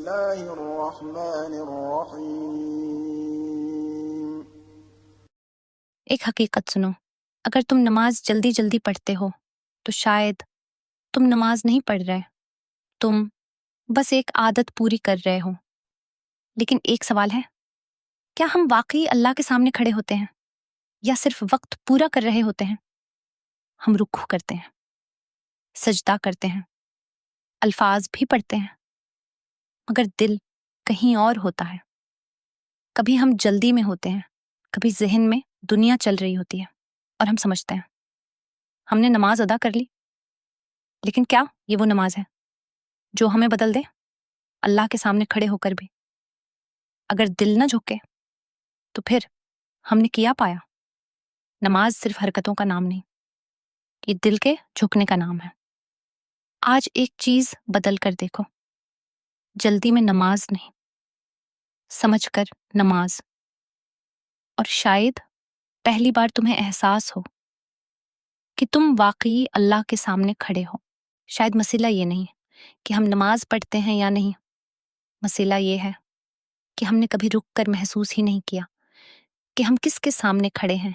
الله الرحمن الرحيم. ایک حقیقت سنو، اگر تم نماز جلدی جلدی پڑھتے ہو تو شاید تم نماز نہیں پڑھ رہے، تم بس ایک عادت پوری کر رہے ہو۔ لیکن ایک سوال ہے، کیا ہم واقعی اللہ کے سامنے کھڑے ہوتے ہیں یا صرف وقت پورا کر رہے ہوتے ہیں؟ ہم رکوع کرتے ہیں، سجدہ کرتے ہیں، الفاظ بھی پڑھتے ہیں، مگر دل کہیں اور ہوتا ہے۔ کبھی ہم جلدی میں ہوتے ہیں، کبھی ذہن میں دنیا چل رہی ہوتی ہے اور ہم سمجھتے ہیں ہم نے نماز ادا کر لی، لیکن کیا یہ وہ نماز ہے جو ہمیں بدل دے اللہ کے سامنے کھڑے ہو کر بھی؟ اگر دل نہ جھکے تو پھر ہم نے کیا پایا؟ نماز صرف حرکتوں کا نام نہیں، یہ دل کے جھکنے کا نام ہے۔ آج ایک چیز بدل کر دیکھو، جلدی میں نماز نہیں، سمجھ کر نماز۔ اور شاید پہلی بار تمہیں احساس ہو کہ تم واقعی اللہ کے سامنے کھڑے ہو۔ شاید مسئلہ یہ نہیں کہ ہم نماز پڑھتے ہیں یا نہیں، مسئلہ یہ ہے کہ ہم نے کبھی رک کر محسوس ہی نہیں کیا کہ ہم کس کے سامنے کھڑے ہیں